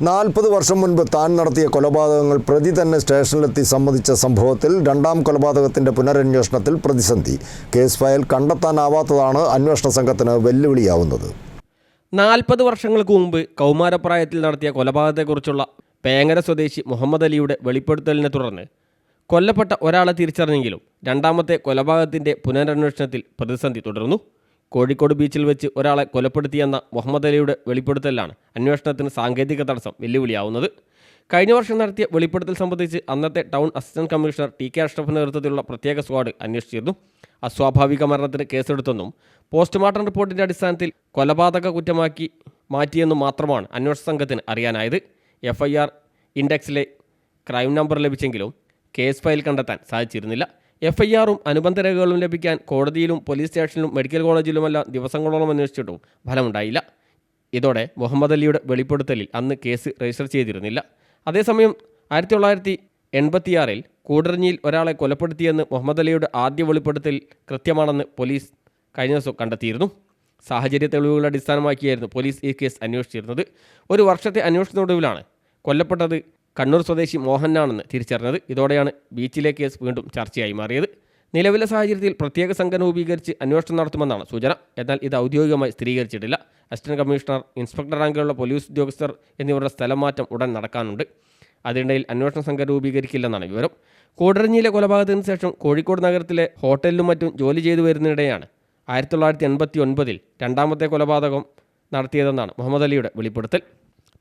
40 വർഷം മുൻപ് താൻ നടത്തിയ കൊലപാതകങ്ങൾ പ്രതി തന്നെ സ്റ്റേഷനിലെത്തി സമ്മതിച്ച സംഭവത്തിൽ രണ്ടാം കൊലപാതകത്തിന്റെ പുനരന്വേഷണത്തിൽ പ്രതിസന്ധി. കേസ് ഫയൽ കണ്ടെത്താനാവാത്തതാണ് അന്വേഷണ സംഘത്തിന് വെല്ലുവിളിയാവുന്നത്. 40 വർഷങ്ങൾക്ക് മുമ്പ് കൗമാരപ്രായത്തിൽ നടത്തിയ കൊലപാതകത്തെക്കുറിച്ചുള്ള പേങ്ങര സ്വദേശി മുഹമ്മദ് അലിയുടെ വെളിപ്പെടുത്തലിനെ തുടർന്ന് കൊല്ലപ്പെട്ട ഒരാളെ തിരിച്ചറിഞ്ഞെങ്കിലും രണ്ടാമത്തെ കൊലപാതകത്തിന്റെ പുനരന്വേഷണത്തിൽ പ്രതിസന്ധി തുടർന്നു. കോഴിക്കോട് ബീച്ചിൽ വെച്ച് ഒരാളെ കൊലപ്പെടുത്തിയെന്ന മുഹമ്മദ് അലിയുടെ വെളിപ്പെടുത്തലാണ് അന്വേഷണത്തിന് സാങ്കേതിക തടസ്സം വെല്ലുവിളിയാവുന്നത്. കഴിഞ്ഞ വർഷം നടത്തിയ വെളിപ്പെടുത്തൽ സംബന്ധിച്ച് അന്നത്തെ ടൗൺ അസിസ്റ്റന്റ് കമ്മീഷണർ ടി.കെ. അഷ്റഫിന്റെ നേതൃത്വത്തിലുള്ള പ്രത്യേക സ്ക്വാഡ് അന്വേഷിച്ചിരുന്നു. അസ്വാഭാവിക മരണത്തിന് കേസെടുത്തെന്നും പോസ്റ്റ്മോർട്ടം റിപ്പോർട്ടിന്റെ അടിസ്ഥാനത്തിൽ കൊലപാതക കുറ്റമാക്കി മാറ്റിയെന്നും മാത്രമാണ് അന്വേഷണ സംഘത്തിന് അറിയാനായത്. FIR ഇൻഡെക്സിലെ ക്രൈം നമ്പർ ലഭിച്ചെങ്കിലും കേസ് ഫയൽ കണ്ടെത്താൻ സാധിച്ചിരുന്നില്ല. FIR-ഉം അനുബന്ധ രേഖകളും ലഭിക്കാൻ കോടതിയിലും പോലീസ് സ്റ്റേഷനിലും മെഡിക്കൽ കോളേജിലുമെല്ലാം ദിവസങ്ങളോളം അന്വേഷിച്ചിട്ടും ഫലമുണ്ടായില്ല. ഇതോടെ മുഹമ്മദ് അലിയുടെ വെളിപ്പെടുത്തലിൽ അന്ന് കേസ് രജിസ്റ്റർ ചെയ്തിരുന്നില്ല. അതേസമയം 1986-ൽ കൂടരഞ്ഞിയിൽ ഒരാളെ കൊലപ്പെടുത്തിയെന്ന് മുഹമ്മദ് അലിയുടെ ആദ്യ വെളിപ്പെടുത്തൽ കൃത്യമാണെന്ന് പോലീസ് കഴിഞ്ഞ ദിവസം കണ്ടെത്തിയിരുന്നു. സാഹചര്യ തെളിവുകളുടെ അടിസ്ഥാനമാക്കിയായിരുന്നു പോലീസ് ഈ കേസ് അന്വേഷിച്ചിരുന്നത്. ഒരു വർഷത്തെ അന്വേഷണത്തിനൊടുവിലാണ് കൊല്ലപ്പെട്ടത് കണ്ണൂർ സ്വദേശി മോഹനാണെന്ന് തിരിച്ചറിഞ്ഞത്. ഇതോടെയാണ് ബീച്ചിലെ കേസ് വീണ്ടും ചർച്ചയായി മാറിയത്. നിലവിലെ സാഹചര്യത്തിൽ പ്രത്യേക സംഘം രൂപീകരിച്ച് അന്വേഷണം നടത്തുമെന്നാണ് സൂചന. എന്നാൽ ഇത് ഔദ്യോഗികമായി സ്ഥിരീകരിച്ചിട്ടില്ല. അസിസ്റ്റന്റ് കമ്മീഷണർ, ഇൻസ്പെക്ടർ റാങ്കിലുള്ള പോലീസ് ഉദ്യോഗസ്ഥർ എന്നിവരുടെ സ്ഥലം മാറ്റം ഉടൻ നടക്കാനുണ്ട്. അതിനിടയിൽ അന്വേഷണ സംഘം രൂപീകരിക്കില്ലെന്നാണ് വിവരം. കൂടരഞ്ഞിയിലെ കൊലപാതകത്തിന് ശേഷം കോഴിക്കോട് നഗരത്തിലെ ഹോട്ടലിലും മറ്റും ജോലി ചെയ്തു വരുന്നതിനിടെയാണ് 1989-ൽ രണ്ടാമത്തെ കൊലപാതകം നടത്തിയതെന്നാണ് മുഹമ്മദ് അലിയുടെ വെളിപ്പെടുത്തൽ.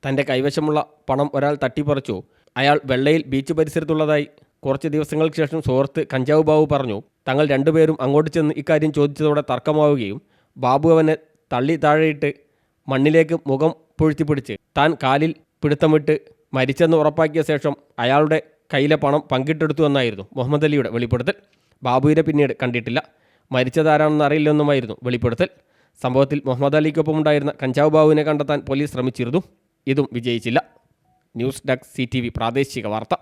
തൻ്റെ കൈവശമുള്ള പണം ഒരാൾ തട്ടിപ്പറിച്ചു. അയാൾ വെള്ളയിൽ ബീച്ച് പരിസരത്തുള്ളതായി കുറച്ച് ദിവസങ്ങൾക്ക് ശേഷം സുഹൃത്ത് കഞ്ചാവ് ബാബു പറഞ്ഞു. തങ്ങൾ രണ്ടുപേരും അങ്ങോട്ട് ചെന്ന് ഇക്കാര്യം ചോദിച്ചതോടെ തർക്കമാവുകയും ബാബു അവനെ തള്ളി താഴെയിട്ട് മണ്ണിലേക്ക് മുഖം പൊഴുത്തിപ്പിടിച്ച് താൻ കാലിൽ പിടുത്തമിട്ട് മരിച്ചെന്ന് ഉറപ്പാക്കിയ ശേഷം അയാളുടെ കയ്യിലെ പണം പങ്കിട്ടെടുത്തു എന്നായിരുന്നു മുഹമ്മദ് അലിയുടെ വെളിപ്പെടുത്തൽ. ബാബുവിനെ പിന്നീട് കണ്ടിട്ടില്ല. മരിച്ചതാരാണെന്ന് അറിയില്ലെന്നുമായിരുന്നു വെളിപ്പെടുത്തൽ. സംഭവത്തിൽ മുഹമ്മദ് അലിക്കൊപ്പമുണ്ടായിരുന്ന കഞ്ചാവ് ബാബുവിനെ കണ്ടെത്താൻ പോലീസ് ശ്രമിച്ചിരുന്നു. ഇതും വിജയിച്ചില്ല. ന്യൂസ് ഡെസ്ക് CTV പ്രാദേശിക വാർത്ത.